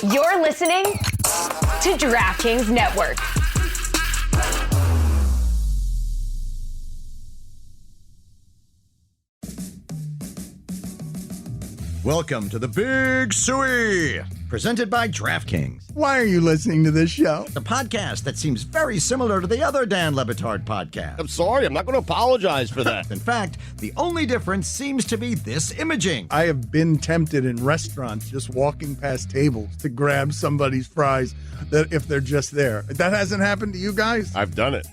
You're listening to DraftKings Network. Welcome to the Big Suey, presented by DraftKings. Why are you listening to this show? The podcast that seems very similar to the other Dan Le Batard podcast. I'm sorry, I'm not going to apologize for that. In fact, the only difference seems to be this imaging. I have been tempted in restaurants just walking past tables to grab somebody's fries that if they're just there. That hasn't happened to you guys? I've done it.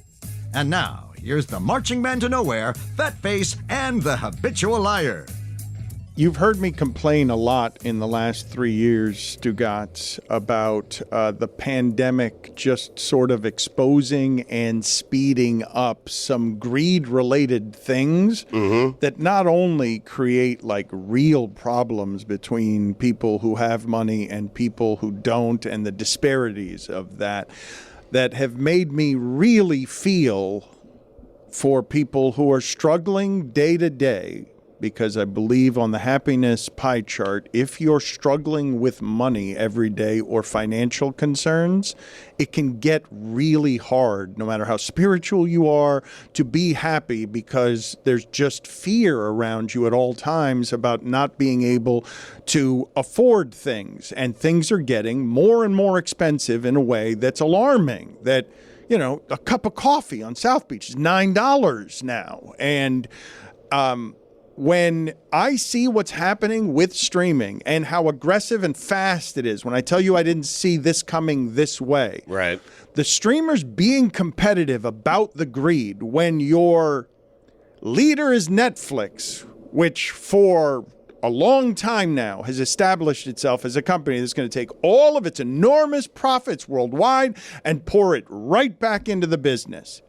And now, here's the marching man to nowhere, Fat Face, and the habitual liar. You've heard me complain a lot in the last 3 years, Stugotz, about the pandemic just sort of exposing and speeding up some greed-related things that not only create like real problems between people who have money and people who don't, and the disparities of that have made me really feel for people who are struggling day to day. Because I believe on the happiness pie chart, if you're struggling with money every day or financial concerns, it can get really hard, no matter how spiritual you are, to be happy because there's just fear around you at all times about not being able to afford things. And things are getting more and more expensive in a way that's alarming. That, you know, a cup of coffee on South Beach is $9 now. And, when I see what's happening with streaming and how aggressive and fast it is, when I tell you I didn't see this coming this way, Right. The streamers being competitive about the greed when your leader is Netflix, which for a long time now has established itself as a company that's going to take all of its enormous profits worldwide and pour it right back into the business.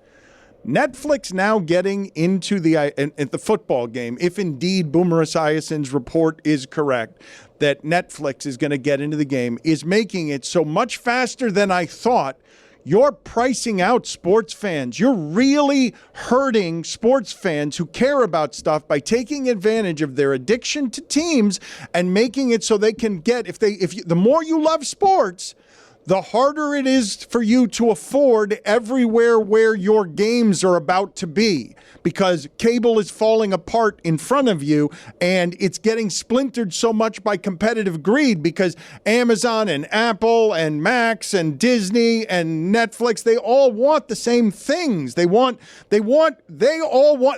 Netflix now getting into the football game, if indeed Boomer Esiason's report is correct, that Netflix is going to get into the game, is making it so much faster than I thought. You're pricing out sports fans. You're really hurting sports fans who care about stuff by taking advantage of their addiction to teams and making it so they can get, the more you love sports, the harder it is for you to afford everywhere where your games are about to be, because cable is falling apart in front of you and it's getting splintered so much by competitive greed because Amazon and Apple and Max and Disney and Netflix, they all want the same things. They don't want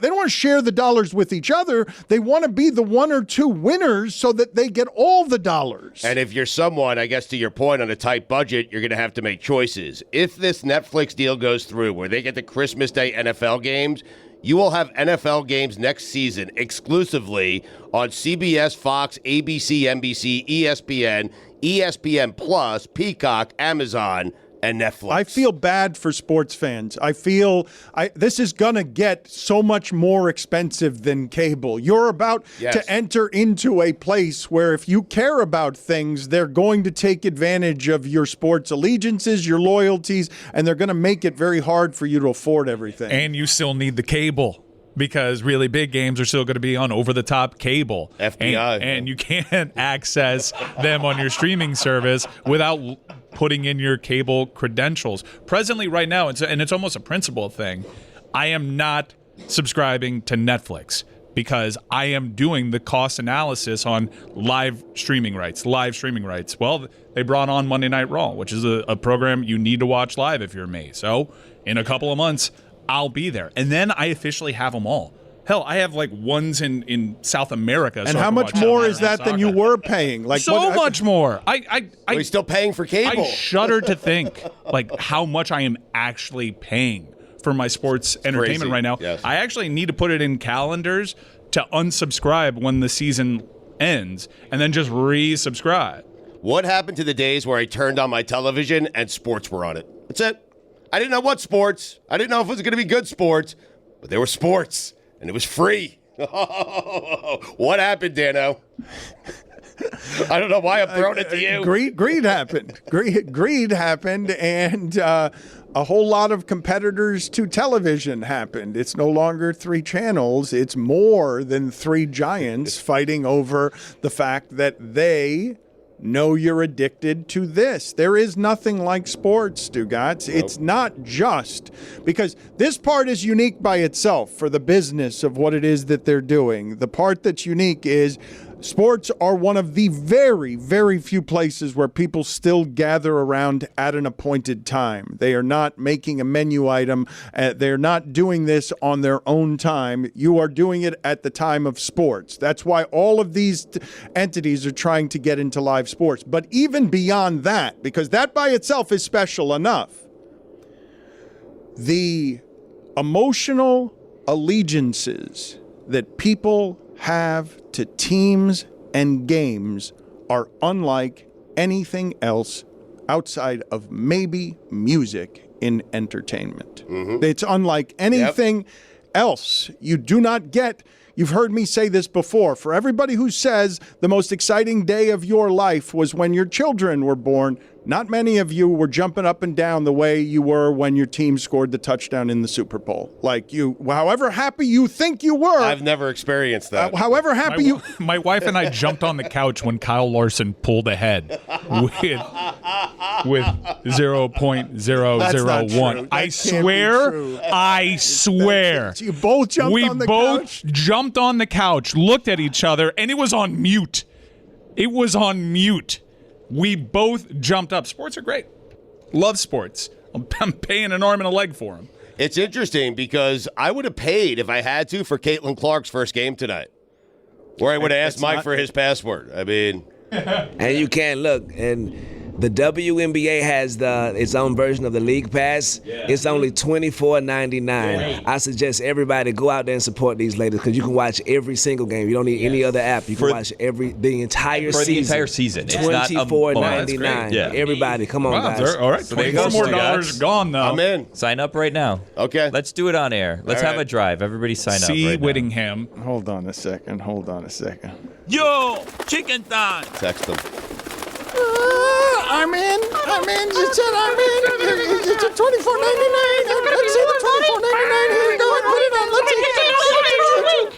to share the dollars with each other. They want to be the one or two winners so that they get all the dollars. And if you're someone, I guess to your point, on a tight budget, you're going to have to make choices. If this Netflix deal goes through where they get the Christmas Day NFL games, you will have NFL games next season exclusively on CBS, Fox, ABC, NBC, ESPN, ESPN Plus, Peacock, Amazon, and Netflix. I feel bad for sports fans. I feel this is going to get so much more expensive than cable. You're about to enter into a place where if you care about things, they're going to take advantage of your sports allegiances, your loyalties, and they're going to make it very hard for you to afford everything. And you still need the cable, because really big games are still going to be on over-the-top cable. FBI. And you can't access them on your streaming service without putting in your cable credentials. Presently, right now, and it's almost a principle thing, I am not subscribing to Netflix because I am doing the cost analysis on live streaming rights. Well, they brought on Monday Night Raw, which is a program you need to watch live if you're me. So in a couple of months, I'll be there. And then I officially have them all. Hell, I have like ones in South America. And how much more is that than you were paying? Like much more. Are you still paying for cable? I shudder to think like how much I am actually paying for my sports entertainment crazy. right now. Yes. I actually need to put it in calendars to unsubscribe when the season ends and then just resubscribe. What happened to the days where I turned on my television and sports were on it? That's it. I didn't know what sports. I didn't know if it was going to be good sports, but there were sports. And it was free. What happened, Dano? I don't know why I'm throwing it to you. Greed happened. Greed happened, and a whole lot of competitors to television happened. It's no longer 3 channels. It's more than 3 giants fighting over the fact that they no, you're addicted to this. There is nothing like sports, Stugotz. It's not just because this part is unique by itself for the business of what it is that they're doing. The part that's unique is sports are one of the very, very few places where people still gather around at an appointed time. They are not making a menu item. They're not doing this on their own time. You are doing it at the time of sports. That's why all of these entities are trying to get into live sports. But even beyond that, because that by itself is special enough, the emotional allegiances that people have to teams and games are unlike anything else outside of maybe music in entertainment. It's unlike anything else. You do not get, you've heard me say this before, for everybody who says the most exciting day of your life was when your children were born, not many of you were jumping up and down the way you were when your team scored the touchdown in the Super Bowl. Like you, however happy you think you were. I've never experienced that. However happy My wife and I jumped on the couch when Kyle Larson pulled ahead with 0.001. I swear. You both jumped on the couch? We both jumped on the couch, looked at each other, and it was on mute. It was on mute. We both jumped up. Sports are great. Love sports. I'm paying an arm and a leg for them. It's interesting because I would have paid if I had to for Caitlin Clark's first game tonight. Or I would have asked Mike for his password. I mean. And you can't look. And the WNBA has its own version of the League Pass. Yeah. It's only $24.99. Yeah. I suggest everybody go out there and support these ladies because you can watch every single game. You don't need any other app. You can watch the entire season. For the entire season. It's $24.99. Yeah. Everybody, come on, guys. All right, $24 more dollars gone, though. I'm in. Sign up right now. Okay. Let's do it on air. Let's have a drive. Everybody sign up right Whittingham. Hold on a second. Yo, chicken thigh. Text them. I'm in. You said I'm in. It's a $24.99. Let's see the $24.99. Here you go. Put it on. Let's see.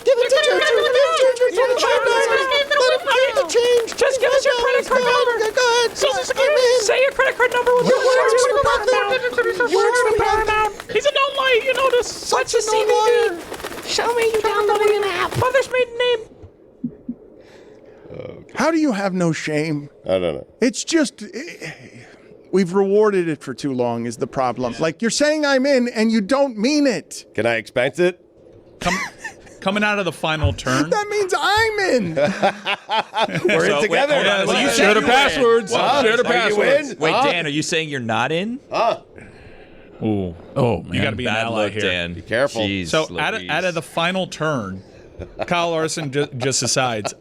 Give it to Juju. Let him keep the change. Just give us your credit card number. Go ahead. Say your credit card number with your words to power amount. He's a don't lie. You know this. What's the CVV? Show me you downloading an app. Mother's maiden name. How do you have no shame? I don't know. It's just, we've rewarded it for too long is the problem. Like, you're saying I'm in and you don't mean it. Can I expense it? Coming out of the final turn. That means I'm in. We're in together. Well, you share the passwords. Share the passwords. Wait, Dan, are you saying you're not in? Ooh. Oh, man. You got to be an Bad ally look, here. Dan. Be careful. Jeez, So out of the final turn, Kyle Larson just decides,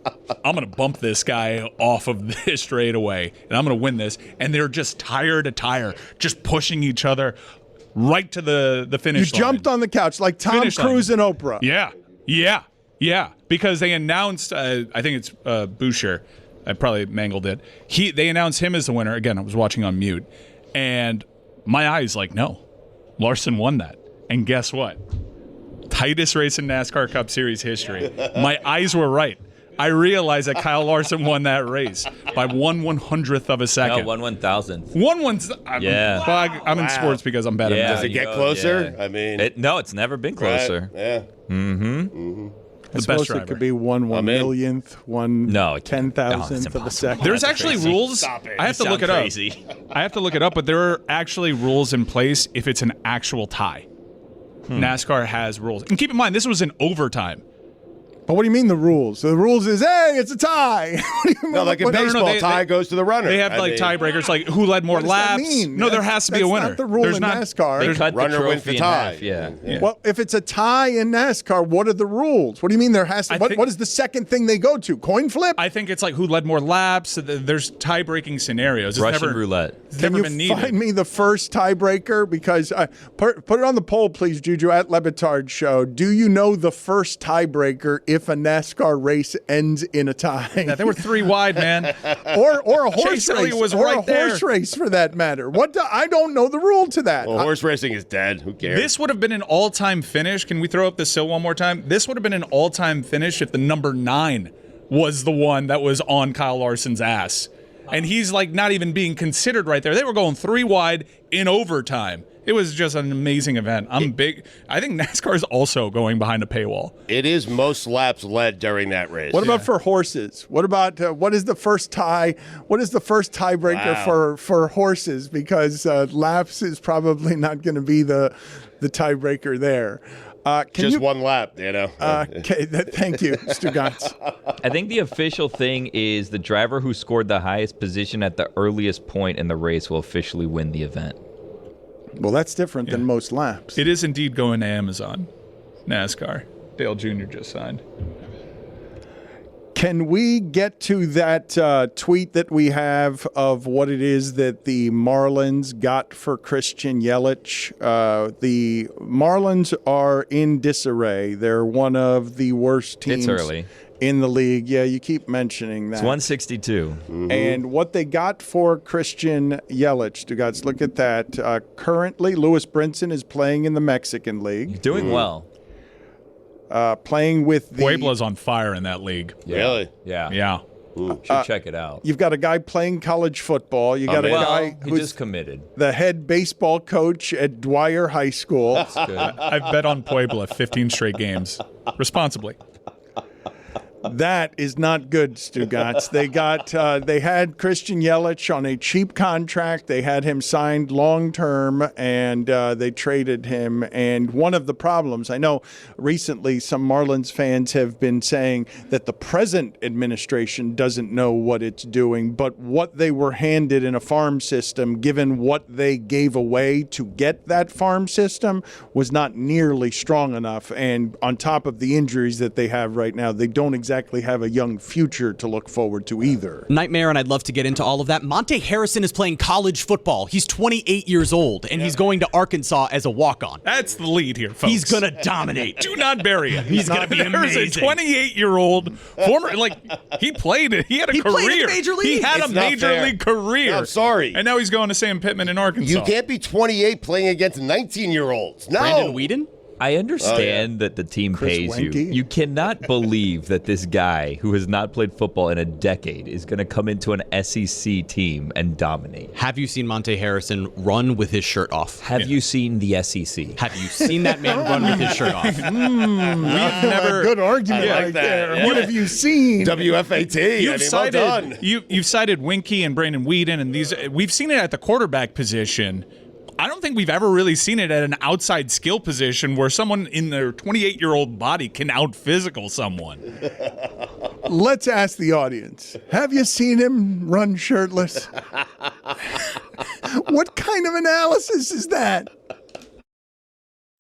I'm going to bump this guy off of this straight away, and I'm going to win this. And they're just tire to tire, just pushing each other right to the finish line. You jumped on the couch like Tom Cruise and Oprah. Yeah. Because they announced, I think it's Boucher. I probably mangled it. They announced him as the winner. Again, I was watching on mute. And my eyes like, no. Larson won that. And guess what? Tightest race in NASCAR Cup Series history. My eyes were right. I realized that Kyle Larson won that race by 1/100th of a second. No, 1/1000th. Yeah. I'm in sports because I'm better. Yeah, Does it get closer? Yeah. I mean, no, it's never been closer. Right. Yeah. The best driver. It could be 1/1,000,000th, 1/10,000th of a second. There's actually rules. I have to look it up. I have to look it up, but there are actually rules in place if it's an actual tie. NASCAR has rules. And keep in mind, this was in overtime. But what do you mean the rules? The rules is, hey, it's a tie. No, like in baseball, tie goes to the runner. They have tiebreakers, like who led more laps. No, there has to be a winner. That's not the rule in NASCAR. They cut runner wins the tie. Yeah. Well, if it's a tie in NASCAR, what are the rules? What do you mean there has to? What is the second thing they go to? Coin flip? I think it's like who led more laps. There's tie-breaking scenarios. It's Russian roulette. Can you find me the first tiebreaker? Because put it on the poll, please, Juju, at Le Batard Show. Do you know the first tiebreaker if a NASCAR race ends in a tie? Yeah, there were 3 wide, man. or a horse Chase race. Elliott was or right a horse race, for that matter. I don't know the rule to that. Well, horse racing is dead. Who cares? This would have been an all-time finish. Can we throw up the still one more time? This would have been an all-time finish if the number 9 was the one that was on Kyle Larson's ass. and he's like not even being considered right there. They were going 3 wide in overtime. It was just an amazing event. I think NASCAR is also going behind a paywall. It is most laps led during that race. What about for horses? What about what is the first tie? What is the first tiebreaker for horses? Because laps is probably not going to be the tiebreaker there. Just one lap, Okay, thank you, Stugotz. I think the official thing is the driver who scored the highest position at the earliest point in the race will officially win the event. Well, that's different than most laps. It is indeed going to Amazon. NASCAR. Dale Jr. just signed. Can we get to that tweet that we have of what it is that the Marlins got for Christian Yelich? The Marlins are in disarray. They're one of the worst teams in the league. Yeah, you keep mentioning that. It's 162. Mm-hmm. And what they got for Christian Yelich, Stugotz, look at that. Currently, Lewis Brinson is playing in the Mexican League. Doing well. Playing with the... Puebla's on fire in that league. Yeah. Really? Yeah. Should check it out. You've got a guy playing college football. You got a guy who's just committed. The head baseball coach at Dwyer High School. That's good. I've bet on Puebla 15 straight games. Responsibly. That is not good, Stugotz. They had Christian Yelich on a cheap contract. They had him signed long term, and they traded him. And one of the problems, I know recently some Marlins fans have been saying that the present administration doesn't know what it's doing, but what they were handed in a farm system, given what they gave away to get that farm system, was not nearly strong enough. And on top of the injuries that they have right now, they don't exactly have a young future to look forward to either. Nightmare, and I'd love to get into all of that. Monte Harrison is playing college football. He's 28 years old, and he's going to Arkansas as a walk-on. That's the lead here, folks. He's going to dominate. Do not bury him. He's going to be amazing. There's a 28-year-old former, he played it. He had a career. Played in Major League. He had It's a not major fair. league career. I'm sorry. And now he's going to Sam Pittman in Arkansas. You can't be 28 playing against 19-year-olds. No. Brandon Whedon? I understand that the team Chris pays Wenke? you. You cannot believe that this guy who has not played football in a decade is going to come into an SEC team and dominate. Have you seen Monte Harrison run with his shirt off? Have you seen the SEC? Have you seen that man run with his shirt off? We've never. Good argument I like right that, there. yeah. What have you seen? WFAT. You've cited Winky and Brandon Whedon, and these. We've seen it at the quarterback position. I don't think we've ever really seen it at an outside skill position where someone in their 28-year-old body can out-physical someone. Let's ask the audience. Have you seen him run shirtless? What kind of analysis is that?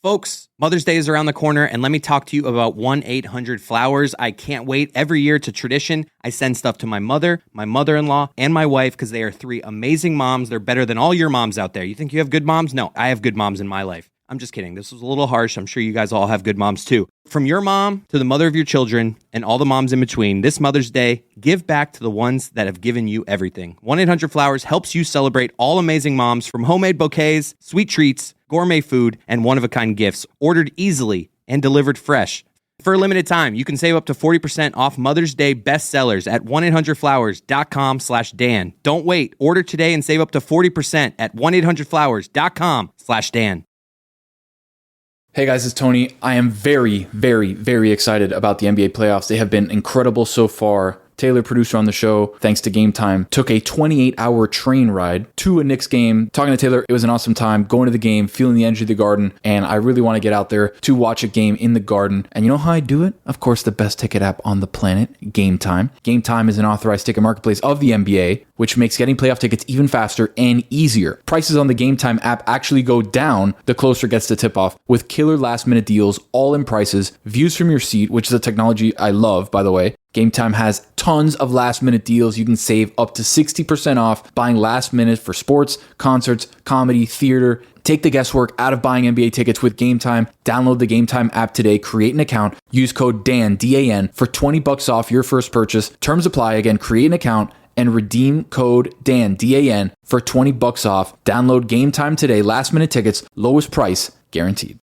Folks, Mother's Day is around the corner, and let me talk to you about 1-800-Flowers. I can't wait. Every year, it's a tradition. I send stuff to my mother, my mother-in-law, and my wife because they are 3 amazing moms. They're better than all your moms out there. You think you have good moms? No, I have good moms in my life. I'm just kidding. This was a little harsh. I'm sure you guys all have good moms too. From your mom to the mother of your children and all the moms in between, this Mother's Day, give back to the ones that have given you everything. 1-800-Flowers helps you celebrate all amazing moms, from homemade bouquets, sweet treats, gourmet food, and one-of-a-kind gifts, ordered easily and delivered fresh. For a limited time, you can save up to 40% off Mother's Day bestsellers at 1-800-Flowers.com/Dan. Don't wait. Order today and save up to 40% at 1-800-Flowers.com/Dan. Hey guys, it's Tony. I am very, very, very excited about the NBA playoffs. They have been incredible so far. Taylor, producer on the show, thanks to Game Time, took a 28-hour train ride to a Knicks game. Talking to Taylor, it was an awesome time, going to the game, feeling the energy of the Garden, and I really want to get out there to watch a game in the Garden. And you know how I do it? Of course, the best ticket app on the planet, Game Time. Game Time is an authorized ticket marketplace of the NBA, which makes getting playoff tickets even faster and easier. Prices on the Game Time app actually go down the closer it gets to tip-off, with killer last-minute deals, all-in prices, views from your seat, which is a technology I love, by the way. Game Time has tons of last-minute deals. You can save up to 60% off buying last minute for sports, concerts, comedy, theater. Take the guesswork out of buying NBA tickets with Game Time. Download the Game Time app today, create an account, use code DAN, D-A-N, for $20 off your first purchase. Terms apply. Again, create an account and redeem code DAN, D-A-N, for $20 off. Download Game Time today. Last-minute tickets, lowest price, guaranteed.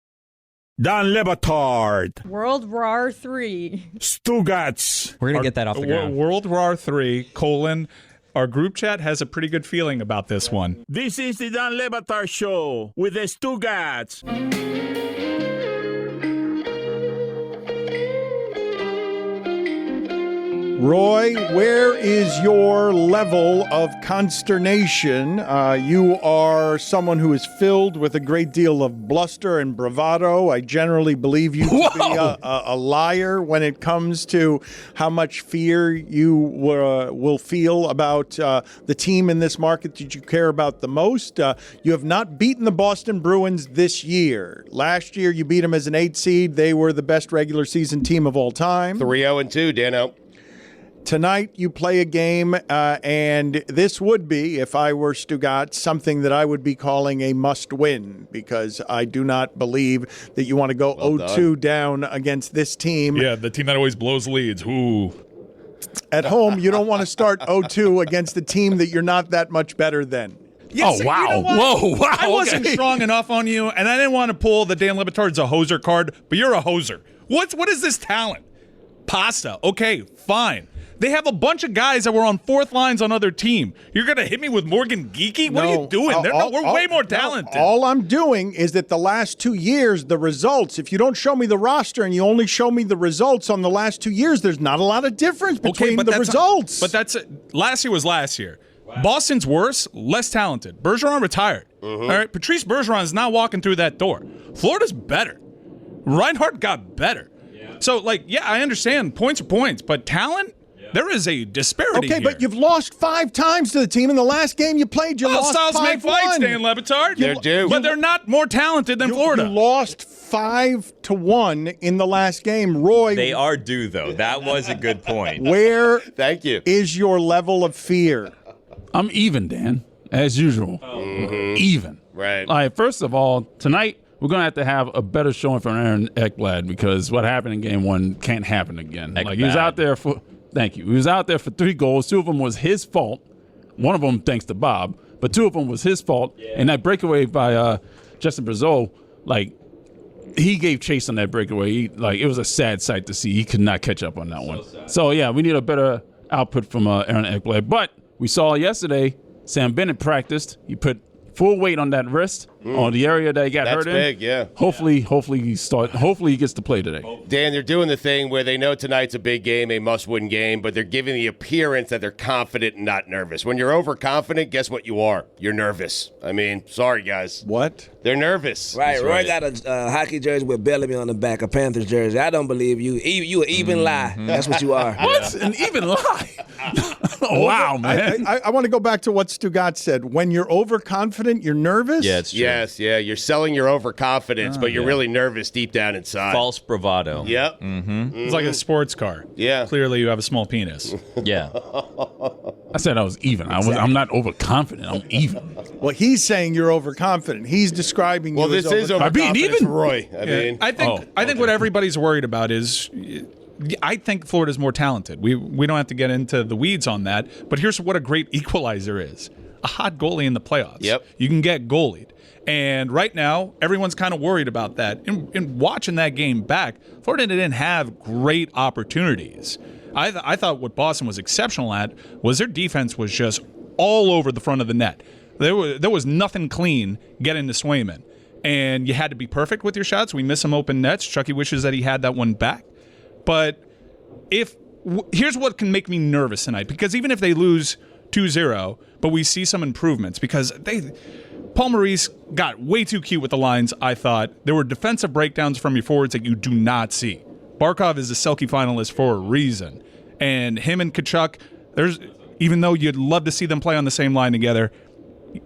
Dan Batard. World War III. Stugotz. We're going to get that off the ground. World War III, Our group chat has a pretty good feeling about this one. This is the Dan Le Batard Show with the Stugotz. Roy, where is your level of consternation? You are someone who is filled with a great deal of bluster and bravado. I generally believe you to be a liar when it comes to how much fear you will feel about the team in this market that you care about the most. You have not beaten the Boston Bruins this year. Last year, you beat them as an 8 seed. They were the best regular season team of all time. 3-0-2, Dano. Tonight you play a game, and this would be, if I were Stugotz, something that I would be calling a must-win, because I do not believe that you want to go 0-2 down against this team. Yeah, the team that always blows leads. Ooh. At home, you don't want to start 0-2 against a team that you're not that much better than. Yes, oh, wow. You know Whoa, wow. I wasn't strong enough on you, and I didn't want to pull the Dan Le Batard's a hoser card, but you're a hoser. What is this talent? Pasta. Okay, fine. They have a bunch of guys that were on fourth lines on other team. You're going to hit me with Morgan Geekie? What are you doing? We're way more talented. All I'm doing is that the last 2 years, the results, if you don't show me the roster and you only show me the results on the last 2 years, there's not a lot of difference between the results. But that's last year was last year. Wow. Boston's worse, less talented. Bergeron retired. All right, Patrice Bergeron is not walking through that door. Florida's better. Reinhart got better. Yeah. So, I understand points are points, but talent? There is a disparity here. But you've lost 5 times to the team. In the last game you played, you lost 5-1. Styles make fights, Dan Le Batard. They're due. But they're not more talented than Florida. You lost 5-1 in the last game. Roy. They are due, though. That was a good point. Where Thank you. is your level of fear? I'm even, Dan, as usual. Even. Right. All right, first of all, tonight we're going to have a better showing from Aaron Ekblad, because what happened in game 1 can't happen again. He was out there for... Thank you. He was out there for 3 goals. 2 of them was his fault. One of them, thanks to Bob, but 2 of them was his fault. Yeah. And that breakaway by Justin Brazeau, he gave chase on that breakaway. It was a sad sight to see. He could not catch up on that one. Sad. So, yeah, we need a better output from Aaron Ekblad. But we saw yesterday, Sam Bennett practiced. He put full weight on that wrist, on the area that he got hurt in. That's big, yeah. Hopefully he gets to play today. Dan, they're doing the thing where they know tonight's a big game, a must-win game, but they're giving the appearance that they're confident and not nervous. When you're overconfident, guess what you are? You're nervous. I mean, sorry, guys. What? They're nervous. Right, Roy got a hockey jersey with Bellamy on the back, a Panthers jersey. I don't believe you. You an even lie. That's what you are. What? An even lie? Wow, man. I want to go back to what Stugotz said. When you're overconfident, you're nervous? Yeah, it's true. Yes, yeah. You're selling your overconfidence, but you're really nervous deep down inside. False bravado. Yep. It's like a sports car. Yeah. Clearly you have a small penis. Yeah. I said I was even. I'm not overconfident. I'm even. Well, he's saying you're overconfident. He's describing you this as is overconfident being even? for Roy. I think what everybody's worried about is I think Florida's more talented. We don't have to get into the weeds on that, but here's what a great equalizer is. A hot goalie in the playoffs. Yep. You can get goalied. And right now, everyone's kind of worried about that. In watching that game back, Florida didn't have great opportunities. I thought what Boston was exceptional at was their defense was just all over the front of the net. There was nothing clean getting to Swayman. And you had to be perfect with your shots. We missed some open nets. Chucky wishes that he had that one back. But here's what can make me nervous tonight, because even if they lose 2-0, but we see some improvements, because Paul Maurice got way too cute with the lines, I thought. There were defensive breakdowns from your forwards that you do not see. Barkov is a Selke finalist for a reason. And him and Tkachuk, even though you'd love to see them play on the same line together,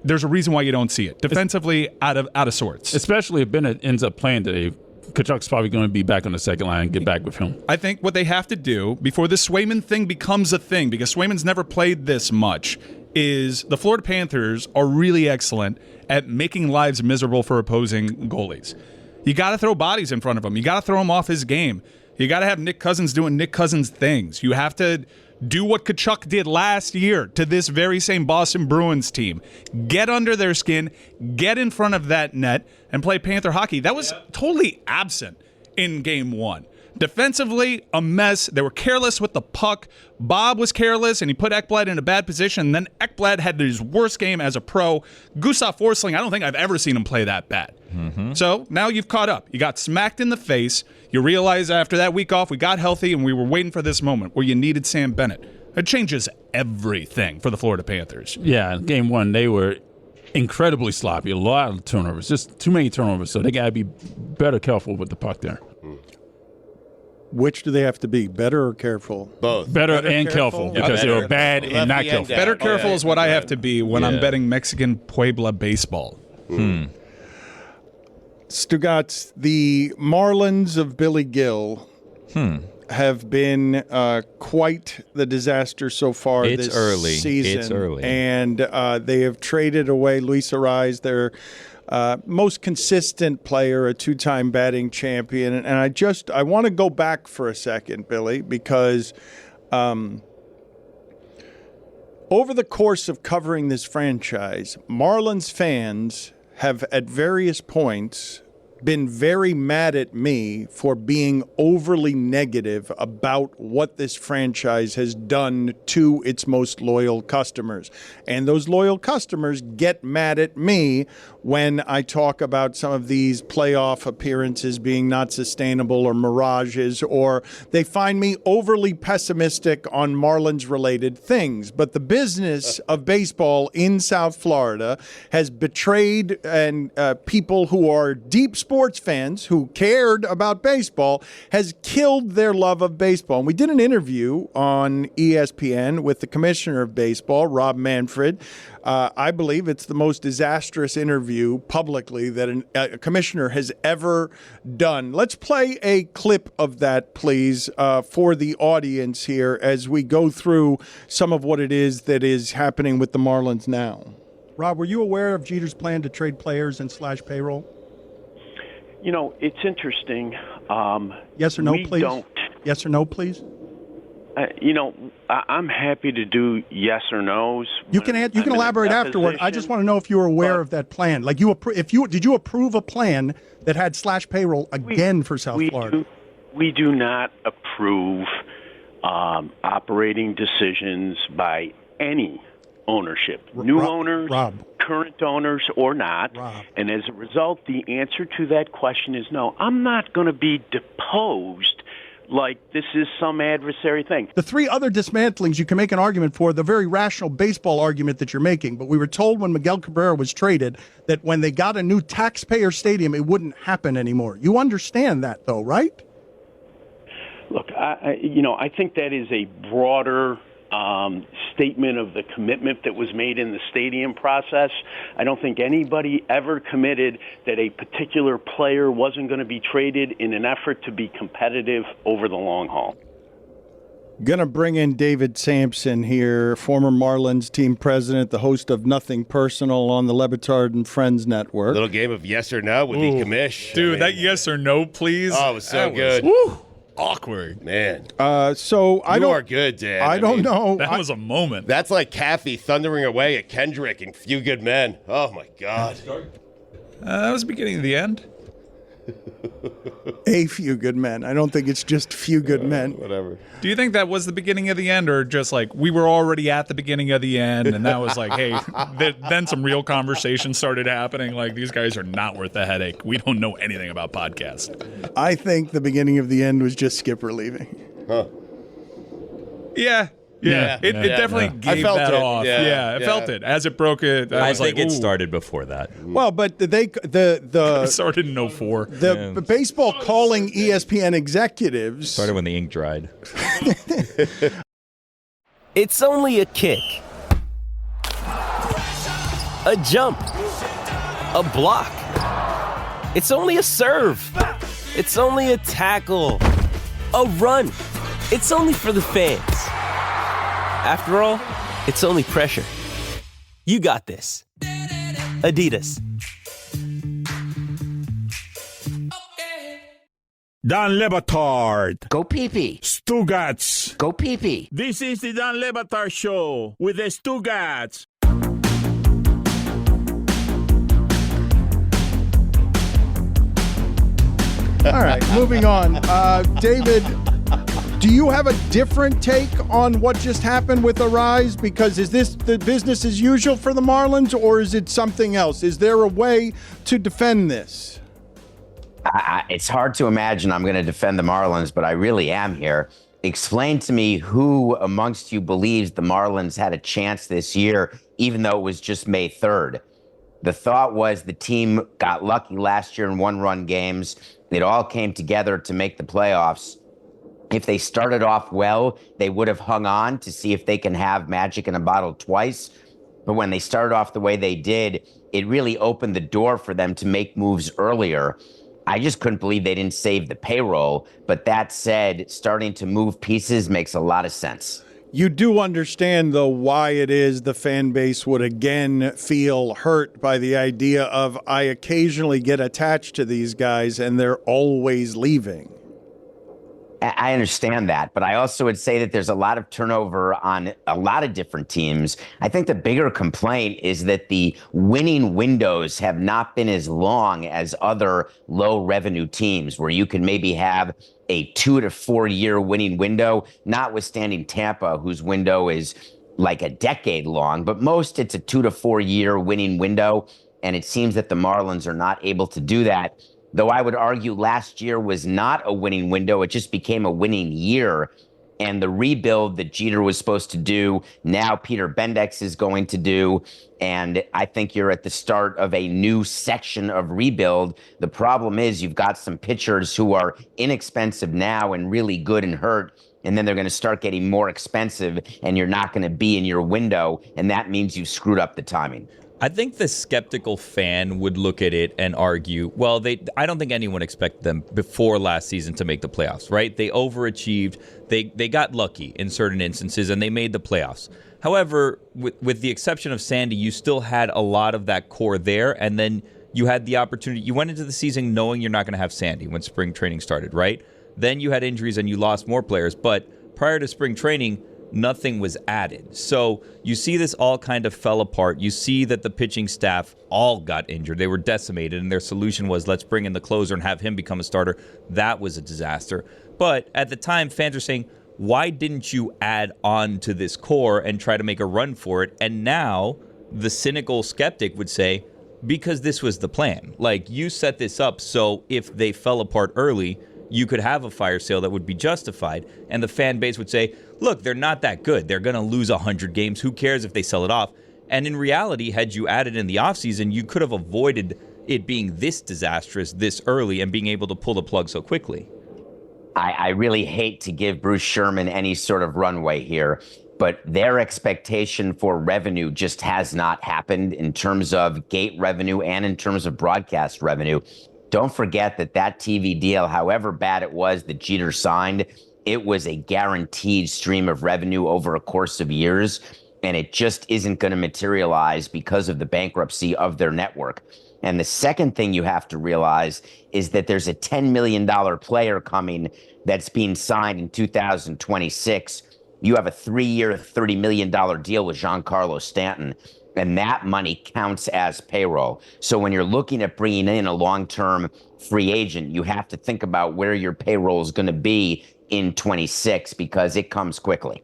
there's a reason why you don't see it. Defensively, out of sorts. Especially if Bennett ends up playing today. Tkachuk's probably going to be back on the second line and get back with him. I think what they have to do before the Swayman thing becomes a thing, because Swayman's never played this much, is the Florida Panthers are really excellent at making lives miserable for opposing goalies. You got to throw bodies in front of him. You got to throw him off his game. You got to have Nick Cousins doing Nick Cousins things. You have to do what Tkachuk did last year to this very same Boston Bruins team. Get under their skin, get in front of that net, and play Panther hockey. That was totally absent in game 1. Defensively, a mess. They were careless with the puck. Bob was careless, and he put Ekblad in a bad position. And then Ekblad had his worst game as a pro. Gustav Forsling, I don't think I've ever seen him play that bad. So now you've caught up. You got smacked in the face. You realize after that week off, we got healthy, and we were waiting for this moment where you needed Sam Bennett. It changes everything for the Florida Panthers. Yeah, game one, they were incredibly sloppy. A lot of turnovers, just too many turnovers. So they got to be better careful with the puck there. Which do they have to be, better or careful? Both. Better and careful, because they were bad and not careful. Better careful is what I have to be when I'm betting Mexican Puebla baseball. Stugotz, the Marlins of Billy Gill have been quite the disaster so far this season. It's early. And they have traded away Luis Arraez, their most consistent player, a two-time batting champion. And I want to go back for a second, Billy, because over the course of covering this franchise, Marlins fans have at various points been very mad at me for being overly negative about what this franchise has done to its most loyal customers. And those loyal customers get mad at me when I talk about some of these playoff appearances being not sustainable or mirages, or they find me overly pessimistic on Marlins-related things. But the business of baseball in South Florida has betrayed and people who are deep sports fans who cared about baseball has killed their love of baseball. And we did an interview on ESPN with the commissioner of baseball, Rob Manfred. I believe it's the most disastrous interview publicly that a commissioner has ever done. Let's play a clip of that, please, for the audience here as we go through some of what it is that is happening with the Marlins now. Rob, were you aware of Jeter's plan to trade players and slash payroll? You know, it's interesting. Yes or no, please? Don't. Yes or no, please? I'm happy to do yes or no's. You can elaborate afterward. I just want to know if you were aware of that plan. Like did you approve a plan that had slash payroll again for South Florida? We do not approve operating decisions by any ownership, new owners, current owners, or not. And as a result, the answer to that question is no. I'm not going to be deposed like this is some adversary thing. The three other dismantlings you can make an argument for, the very rational baseball argument that you're making, but we were told when Miguel Cabrera was traded that when they got a new taxpayer stadium, it wouldn't happen anymore. You understand that, though, right? Look, I think that is a broader statement of the commitment that was made in the stadium process. I don't think anybody ever committed that a particular player wasn't going to be traded in an effort to be competitive over the long haul. Going to bring in David Sampson here, former Marlins team president, the host of Nothing Personal on the Batard and Friends Network. Little game of yes or no would be commish. Dude, that yes or no, please. Oh, it was so good. Awkward, man. So I don't. You are good, Dan. I don't know. That was a moment. That's like Kathy thundering away at Kendrick and Few Good Men. Oh my God. That was the beginning of the end. A few good men. I don't think it's just few good men. Whatever. Do you think that was the beginning of the end, or just like we were already at the beginning of the end, and that was like, hey, then some real conversation started happening? Like, these guys are not worth the headache. We don't know anything about podcasts. I think the beginning of the end was just Skipper leaving. Huh. Yeah. It definitely gave that off. I felt it. As it broke it, I was think like, it started before that. Well, but the it started in 2004. The baseball calling ESPN executives Started when the ink dried. It's only a kick, a jump, a block. It's only a serve. It's only a tackle, a run. It's only for the fans. After all, it's only pressure. You got this. Adidas. Dan Le Batard. Go pee-pee. Stugotz. Go pee-pee. This is the Dan Le Batard Show with the Stugotz. All right, moving on. David, do you have a different take on what just happened with Arise? Because is this the business as usual for the Marlins, or is it something else? Is there a way to defend this? It's hard to imagine I'm going to defend the Marlins, but I really am here. Explain to me who amongst you believes the Marlins had a chance this year, even though it was just May 3rd. The thought was the team got lucky last year in one-run games. It all came together to make the playoffs. If they started off well, they would have hung on to see if they can have magic in a bottle twice. But when they started off the way they did, it really opened the door for them to make moves earlier. I just couldn't believe they didn't save the payroll. But that said, starting to move pieces makes a lot of sense. You do understand, though, why it is the fan base would again feel hurt by the idea of I occasionally get attached to these guys and they're always leaving. I understand that, but I also would say that there's a lot of turnover on a lot of different teams. I think the bigger complaint is that the winning windows have not been as long as other low revenue teams where you can maybe have a 2 to 4 year winning window, notwithstanding Tampa, whose window is like a decade long, but most it's a 2 to 4 year winning window. And it seems that the Marlins are not able to do that. Though I would argue last year was not a winning window. It just became a winning year. And the rebuild that Jeter was supposed to do, now Peter Bendix is going to do. And I think you're at the start of a new section of rebuild. The problem is you've got some pitchers who are inexpensive now and really good and hurt. And then they're going to start getting more expensive and you're not going to be in your window. And that means you've screwed up the timing. I think the skeptical fan would look at it and argue, well, I don't think anyone expected them before last season to make the playoffs, right? They overachieved. They got lucky in certain instances, and they made the playoffs. However, with the exception of Sandy, you still had a lot of that core there, and then you had the opportunity. You went into the season knowing you're not going to have Sandy when spring training started, right? Then you had injuries and you lost more players, but prior to spring training, nothing was added. So you see this all kind of fell apart. You see that the pitching staff all got injured. They were decimated, and their solution was let's bring in the closer and have him become a starter. That was a disaster. But at the time, fans were saying, why didn't you add on to this core and try to make a run for it? And now the cynical skeptic would say, because this was the plan. Like, you set this up so if they fell apart early, you could have a fire sale that would be justified. And the fan base would say, look, they're not that good. They're going to lose 100 games. Who cares if they sell it off? And in reality, had you added in the offseason, you could have avoided it being this disastrous this early and being able to pull the plug so quickly. I really hate to give Bruce Sherman any sort of runway here, but their expectation for revenue just has not happened in terms of gate revenue and in terms of broadcast revenue. Don't forget that TV deal, however bad it was that Jeter signed, it was a guaranteed stream of revenue over a course of years, and it just isn't going to materialize because of the bankruptcy of their network. And the second thing you have to realize is that there's a $10 million player coming that's being signed in 2026. You have a 3-year, $30 million deal with Giancarlo Stanton, and that money counts as payroll. So when you're looking at bringing in a long-term free agent, you have to think about where your payroll is going to be in 26 because it comes quickly.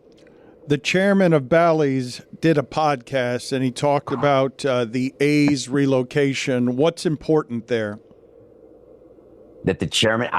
The chairman of Bally's did a podcast, and he talked about the A's relocation. What's important there? That the chairman,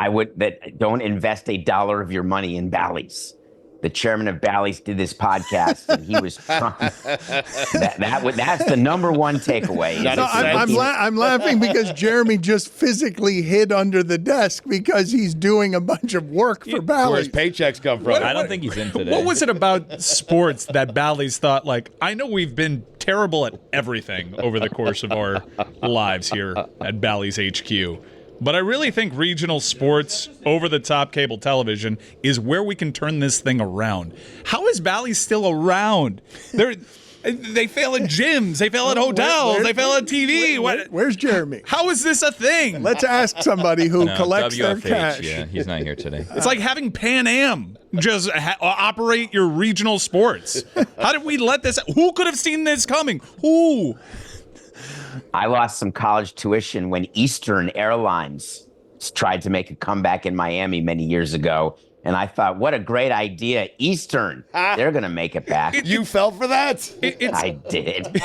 don't invest $1 of your money in Bally's. The chairman of Bally's did this podcast, and he was that's the number one takeaway. No, I'm laughing because Jeremy just physically hid under the desk because he's doing a bunch of work for Bally's. Where his paychecks come from. I don't think he's in today. What was it about sports that Bally's thought, like, I know we've been terrible at everything over the course of our lives here at Bally's HQ, but I really think regional sports, over-the-top cable television, is where we can turn this thing around. How is Bally's still around? They fail at gyms. They fail at hotels. They fail at TV. Where's Jeremy? How is this a thing? Let's ask somebody who collects their cash. Yeah, he's not here today. It's like having Pan Am just operate your regional sports. How did we let this? Who could have seen this coming? Who? I lost some college tuition when Eastern Airlines tried to make a comeback in Miami many years ago. And I thought, what a great idea. Eastern, they're going to make it back. You fell for that? I did.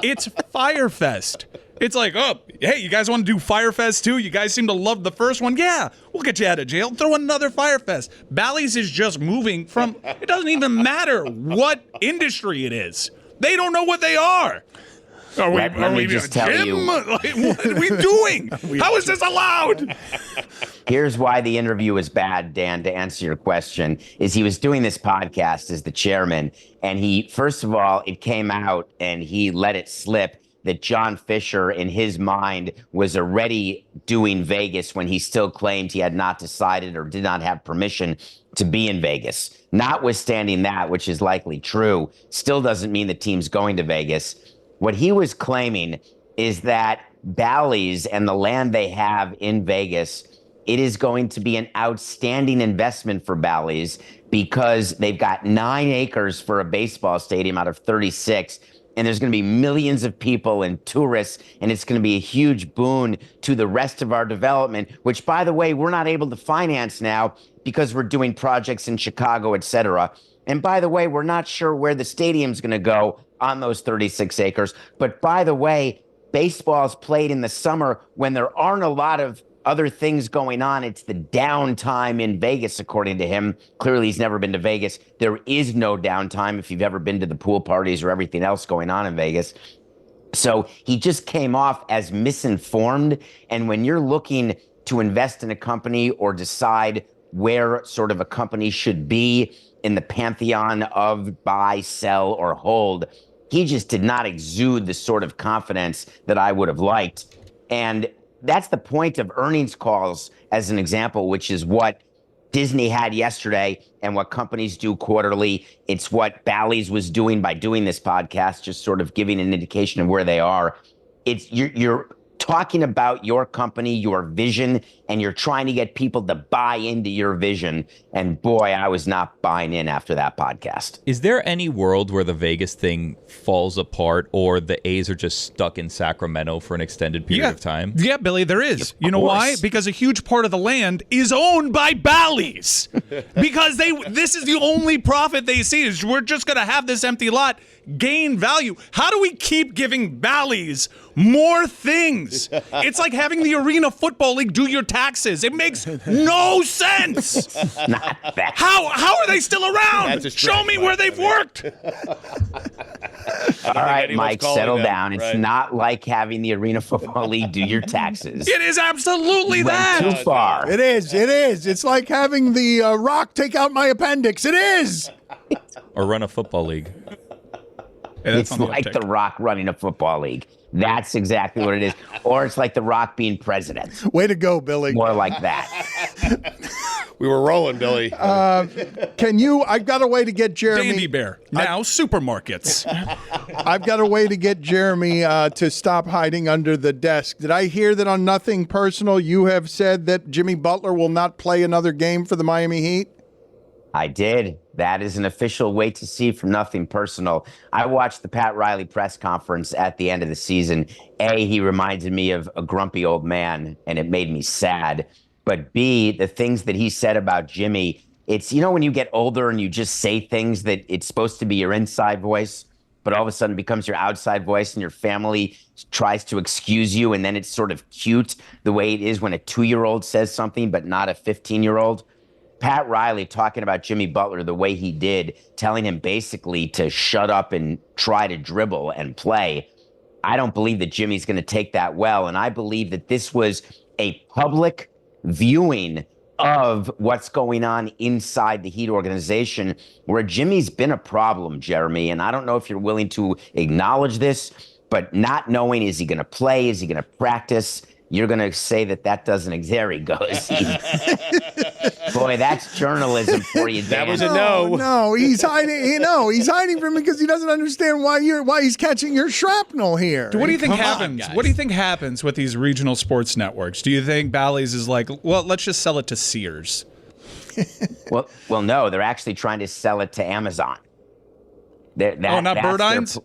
It's Firefest. It's like, oh, hey, you guys want to do Firefest too? You guys seem to love the first one. Yeah, we'll get you out of jail. Throw another Firefest. Bally's is just moving from, it doesn't even matter what industry it is. They don't know what they are. Let me just tell you. Like, what are we doing? How is this allowed? Here's why the interview was bad, Dan, to answer your question, is he was doing this podcast as the chairman, and he, first of all, it came out and he let it slip that John Fisher, in his mind, was already doing Vegas when he still claimed he had not decided or did not have permission to be in Vegas. Notwithstanding that, which is likely true, still doesn't mean the team's going to Vegas. What he was claiming is that Bally's and the land they have in Vegas, it is going to be an outstanding investment for Bally's because they've got 9 acres for a baseball stadium out of 36, and there's going to be millions of people and tourists, and it's going to be a huge boon to the rest of our development, which, by the way, we're not able to finance now because we're doing projects in Chicago, et cetera. And by the way, we're not sure where the stadium's going to go on those 36 acres. But by the way, baseball is played in the summer when there aren't a lot of other things going on. It's the downtime in Vegas, according to him. Clearly, he's never been to Vegas. There is no downtime if you've ever been to the pool parties or everything else going on in Vegas. So he just came off as misinformed. And when you're looking to invest in a company or decide where sort of a company should be in the pantheon of buy, sell, or hold, he just did not exude the sort of confidence that I would have liked. And that's the point of earnings calls, as an example, which is what Disney had yesterday and what companies do quarterly. It's what Bally's was doing by doing this podcast, just sort of giving an indication of where they are. It's you're talking about your company, your vision, and you're trying to get people to buy into your vision. And boy, I was not buying in after that podcast. Is there any world where the Vegas thing falls apart or the A's are just stuck in Sacramento for an extended period of time? Yeah, Billy, there is. You know why? Because a huge part of the land is owned by Bally's. Because this is the only profit they see is we're just going to have this empty lot gain value. How do we keep giving Bally's more things? It's like having the Arena Football League do your taxes. It makes no sense. Not that. How are they still around? Show me where they've worked. All right, Mike, settle down. It's not like having the Arena Football League do your taxes. It is absolutely that. Too far. It is. It's like having the Rock take out my appendix. It is. Or run a football league. It's like The Rock running a football league. That's exactly what it is. Or it's like The Rock being president. Way to go, Billy. More like that. We were rolling, Billy. I've got a way to get Jeremy. Dandy Bear. Now supermarkets. I've got a way to get Jeremy to stop hiding under the desk. Did I hear that on Nothing Personal you have said that Jimmy Butler will not play another game for the Miami Heat? I did. That is an official wait to see from Nothing Personal. I watched the Pat Riley press conference at the end of the season. A, he reminded me of a grumpy old man, and it made me sad. But B, the things that he said about Jimmy, it's, you know, when you get older and you just say things that it's supposed to be your inside voice, but all of a sudden becomes your outside voice and your family tries to excuse you, and then it's sort of cute the way it is when a 2-year-old says something, but not a 15-year-old. Pat Riley talking about Jimmy Butler the way he did, telling him basically to shut up and try to dribble and play. I don't believe that Jimmy's going to take that well, and I believe that this was a public viewing of what's going on inside the Heat organization, where Jimmy's been a problem, Jeremy, and I don't know if you're willing to acknowledge this, but not knowing, is he going to play, is he going to practice, you're going to say that doesn't exist. There he goes. Boy, that's journalism for you, Dan. That was a no. No, he's hiding. He's hiding from me because he doesn't understand why he's catching your shrapnel here. What do you think happens? What do you think happens with these regional sports networks? Do you think Bally's is like, well, let's just sell it to Sears? Well, no, they're actually trying to sell it to Amazon. Not Burdines?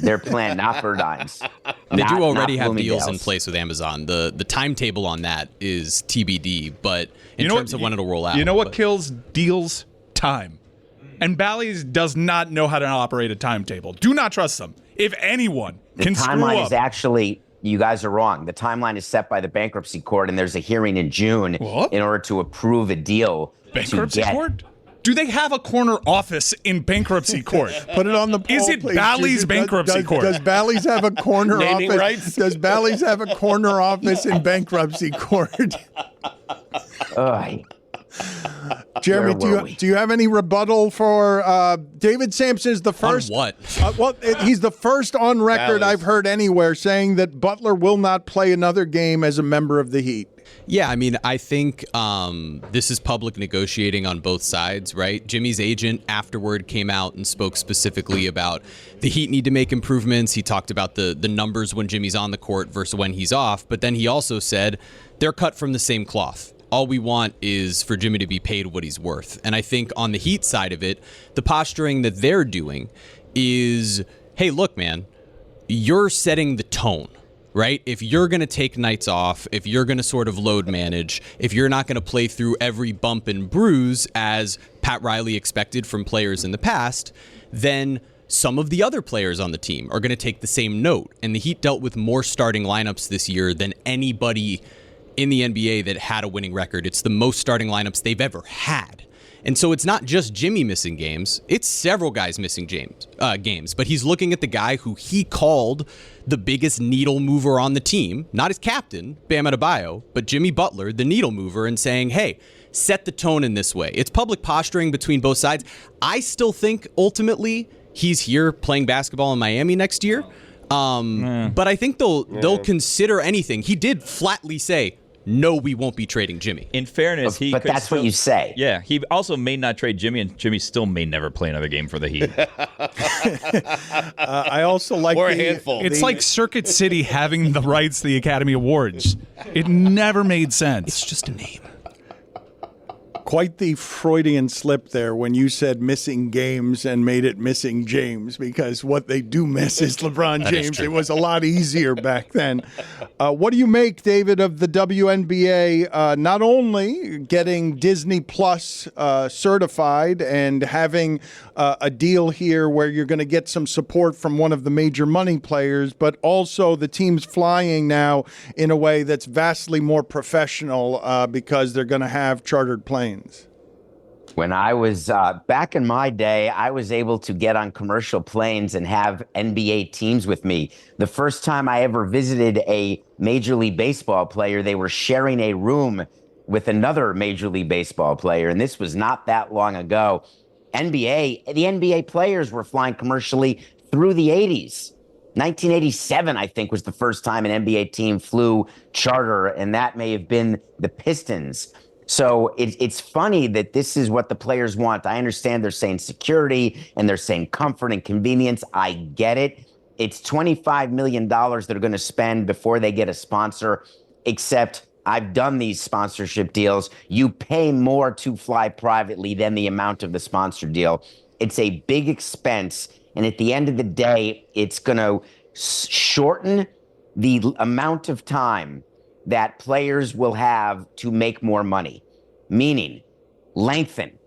Their plan, not Burdines. They do already have deals in place with Amazon. The timetable on that is TBD, but in terms of when it'll roll out. You know what kills deals? Time. And Bally's does not know how to operate a timetable. Do not trust them. If anyone can screw up. The timeline is actually, you guys are wrong. The timeline is set by the bankruptcy court, and there's a hearing in June in order to approve a deal. Bankruptcy court? Do they have a corner office in bankruptcy court? Put it on the poll, Is it please. Bally's bankruptcy court? Does Bally's have a corner Naming office? rights? Does Bally's have a corner office in bankruptcy court? Jeremy, do you have any rebuttal for David Sampson is the first? On what? He's the first on record Bally's. I've heard anywhere saying that Butler will not play another game as a member of the Heat. Yeah, I mean, I think this is public negotiating on both sides, right? Jimmy's agent afterward came out and spoke specifically about the Heat need to make improvements. He talked about the numbers when Jimmy's on the court versus when he's off. But then he also said they're cut from the same cloth. All we want is for Jimmy to be paid what he's worth. And I think on the Heat side of it, the posturing that they're doing is, hey, look, man, you're setting the tone. Right? If you're going to take nights off, if you're going to sort of load manage, if you're not going to play through every bump and bruise as Pat Riley expected from players in the past, then some of the other players on the team are going to take the same note. And the Heat dealt with more starting lineups this year than anybody in the NBA that had a winning record. It's the most starting lineups they've ever had. And so it's not just Jimmy missing games, it's several guys missing games. But he's looking at the guy who he called the biggest needle mover on the team, not his captain, Bam Adebayo, but Jimmy Butler, the needle mover, and saying, hey, set the tone in this way. It's public posturing between both sides. I still think ultimately he's here playing basketball in Miami next year. But I think they'll consider anything. He did flatly say, no, we won't be trading Jimmy. In fairness, he but could that's still, what you say. Yeah, he also may not trade Jimmy, and Jimmy still may never play another game for the Heat. I also like or a handful. It's like Circuit City having the rights to the Academy Awards. It never made sense. It's just a name. Quite the Freudian slip there when you said missing games and made it missing James, because what they do miss is LeBron James. It was a lot easier back then. What do you make, David, of the WNBA not only getting Disney Plus certified and having a deal here where you're going to get some support from one of the major money players, but also the team's flying now in a way that's vastly more professional because they're going to have chartered planes? When I was back in my day, I was able to get on commercial planes and have NBA teams with me. The first time I ever visited a Major League Baseball player, they were sharing a room with another Major League Baseball player, and this was not that long ago. The NBA players were flying commercially through the 80s. 1987, I think, was the first time an NBA team flew charter, and that may have been the Pistons. So it's funny that this is what the players want. I understand they're saying security and they're saying comfort and convenience. I get it. It's $25 million they're going to spend before they get a sponsor, except I've done these sponsorship deals. You pay more to fly privately than the amount of the sponsor deal. It's a big expense. And at the end of the day, it's going to shorten the amount of time that players will have to make more money, meaning lengthen.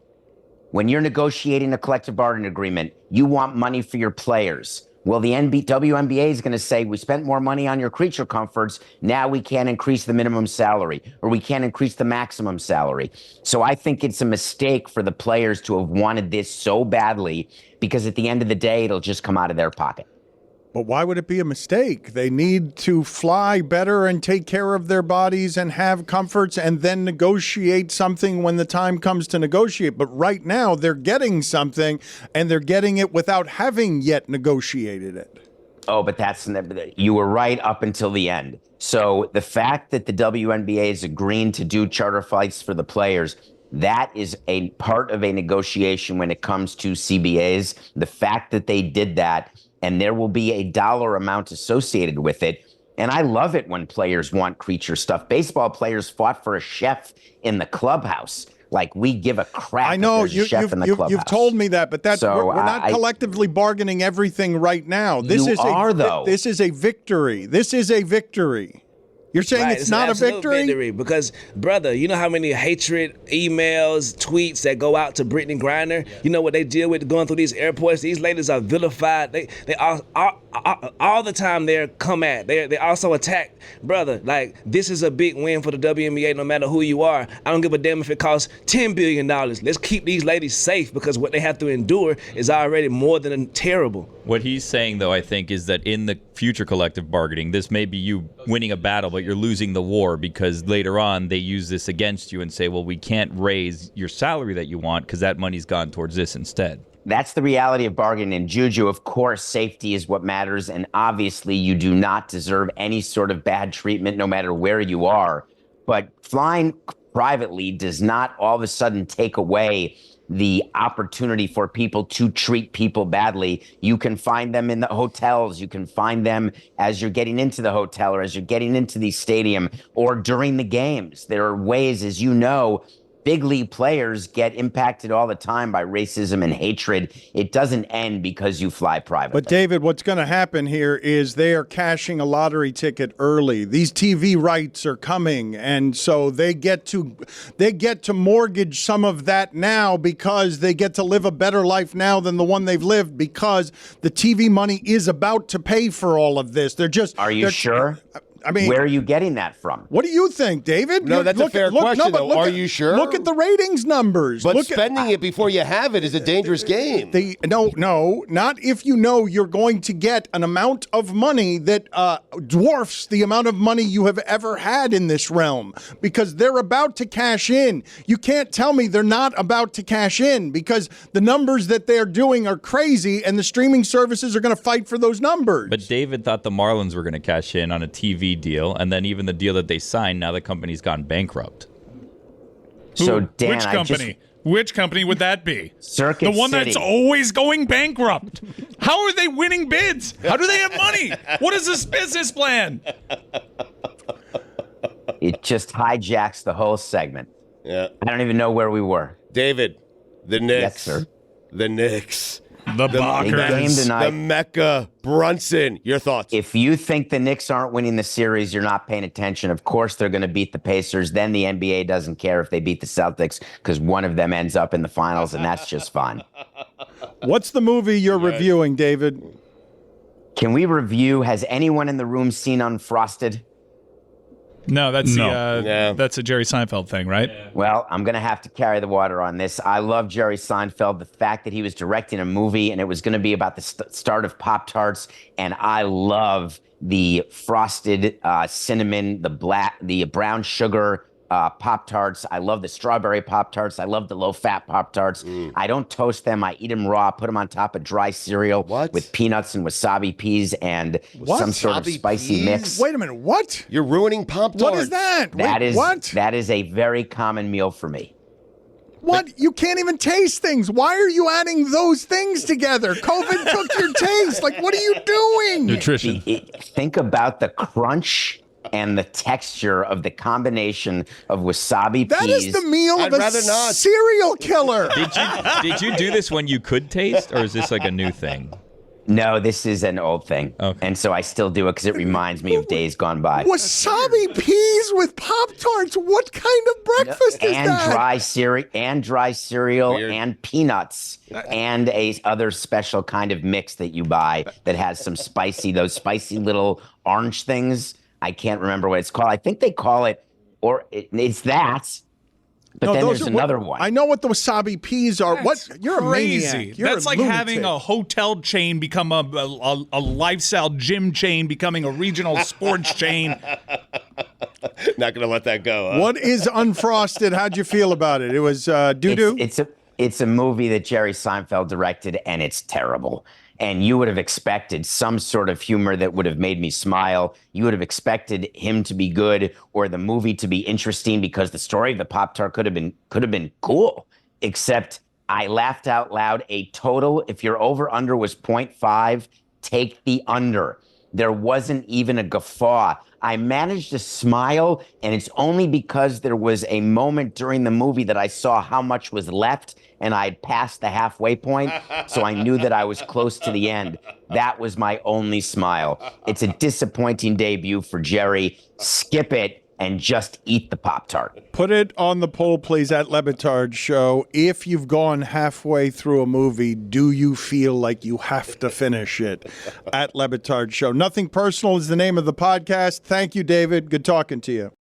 When you're negotiating a collective bargaining agreement, you want money for your players. Well, the WNBA is going to say, we spent more money on your creature comforts. Now we can't increase the minimum salary, or we can't increase the maximum salary. So I think it's a mistake for the players to have wanted this so badly, because at the end of the day, it'll just come out of their pocket. But why would it be a mistake? They need to fly better and take care of their bodies and have comforts and then negotiate something when the time comes to negotiate. But right now, they're getting something, and they're getting it without having yet negotiated it. Oh, but you were right up until the end. So the fact that the WNBA is agreeing to do charter flights for the players, that is a part of a negotiation when it comes to CBAs. The fact that they did that, and there will be a dollar amount associated with it. And I love it when players want creature stuff. Baseball players fought for a chef in the clubhouse. like we give a crap. I know if there's a chef in the clubhouse. You've told me that, but So, we're not collectively bargaining everything right now. This You is are, though. This is a victory. This is a victory. You're saying Right, it's an not a absolute victory? because, brother, you know how many hatred emails, tweets that go out to Brittany Griner? You know what they deal with going through these airports? These ladies are vilified. They all the time they're come at. They also attack, brother. Like, this is a big win for the WNBA no matter who you are. I don't give a damn if it costs $10 billion. Let's keep these ladies safe because what they have to endure is already more than terrible. What he's saying, though, I think, is that in the future collective bargaining, this may be you winning a battle, but you're losing the war because later on they use this against you and say, well, we can't raise your salary that you want because that money's gone towards this instead. That's the reality of bargaining. And Juju, of course, safety is what matters. And obviously, you do not deserve any sort of bad treatment, no matter where you are. But flying privately does not all of a sudden take away the opportunity for people to treat people badly. You can find them in the hotels. You can find them as you're getting into the hotel or as you're getting into the stadium or during the games. There are ways, as you know, big league players get impacted all the time by racism and hatred. It doesn't end because you fly privately. But David, what's going to happen here is they are cashing a lottery ticket early. These TV rights are coming, and so they get to mortgage some of that now because they get to live a better life now than the one they've lived because the TV money is about to pay for all of this. Are you sure? I mean, where are you getting that from? What do you think, David? No, that's a fair question, though. Are you sure? Look at the ratings numbers. But spending it before you have it is a dangerous game. No, not if you know you're going to get an amount of money that dwarfs the amount of money you have ever had in this realm, because they're about to cash in. You can't tell me they're not about to cash in because the numbers that they're doing are crazy, and the streaming services are going to fight for those numbers. But David thought the Marlins were going to cash in on a TV deal, and then even the deal that they signed, now the company's gone bankrupt. So, Dan, which company? Which company would that be? Circuit The one City. that's always going bankrupt. How are they winning bids? How do they have money? What is this business plan? It just hijacks the whole segment. Yeah. I don't even know where we were. David, the Knicks. Yes, sir. The Knicks. The Bockers. Big game tonight. The Mecca. Brunson. Your thoughts? If you think the Knicks aren't winning the series, you're not paying attention. Of course, they're going to beat the Pacers. Then the NBA doesn't care if they beat the Celtics because one of them ends up in the finals, and that's just fine. What's the movie you're reviewing, David? Can we review? Has anyone in the room seen Unfrosted? No, that's that's a Jerry Seinfeld thing, right? Well, I'm going to have to carry the water on this. I love Jerry Seinfeld, the fact that he was directing a movie and it was going to be about the start of Pop-Tarts, and I love the frosted cinnamon, the brown sugar Pop-Tarts. I love the strawberry Pop-Tarts. I love the low-fat Pop-Tarts. I don't toast them. I eat them raw, put them on top of dry cereal with peanuts and wasabi peas and some sort of spicy mix. Wait a minute, what? You're ruining Pop-Tarts. What is that? That is a very common meal for me. What? You can't even taste things. Why are you adding those things together? COVID took your taste. Like, what are you doing? Nutrition. Think about the crunch and the texture of the combination of wasabi peas. That is the meal of a serial killer. Did you do this when you could taste, or is this like a new thing? No, this is an old thing. Okay. And so I still do it because it reminds me of days gone by. Wasabi peas with Pop-Tarts. What kind of breakfast is that? Dry cereal and peanuts and a other special kind of mix that you buy that has some those spicy little orange things. I can't remember what it's called. I think they call it, it's that. But then there's another one. I know what the wasabi peas are. That's You're crazy. a maniac. You're That's a like lunatic. having a hotel chain become a lifestyle gym chain, becoming a regional sports chain. Not going to let that go. Huh? What is Unfrosted? How'd you feel about it? It was doo-doo? It's a movie that Jerry Seinfeld directed, and it's terrible. And you would have expected some sort of humor that would have made me smile. You would have expected him to be good or the movie to be interesting because the story of the Pop-Tart could have been cool. Except I laughed out loud. A total, if your over-under was 0.5, take the under. There wasn't even a guffaw. I managed to smile, and it's only because there was a moment during the movie that I saw how much was left, and I'd passed the halfway point, so I knew that I was close to the end. That was my only smile. It's a disappointing debut for Jerry. Skip it and just eat the Pop-Tart. Put it on the poll, please, at Batard Show. If you've gone halfway through a movie, do you feel like you have to finish it? At Batard Show. Nothing Personal is the name of the podcast. Thank you, David. Good talking to you.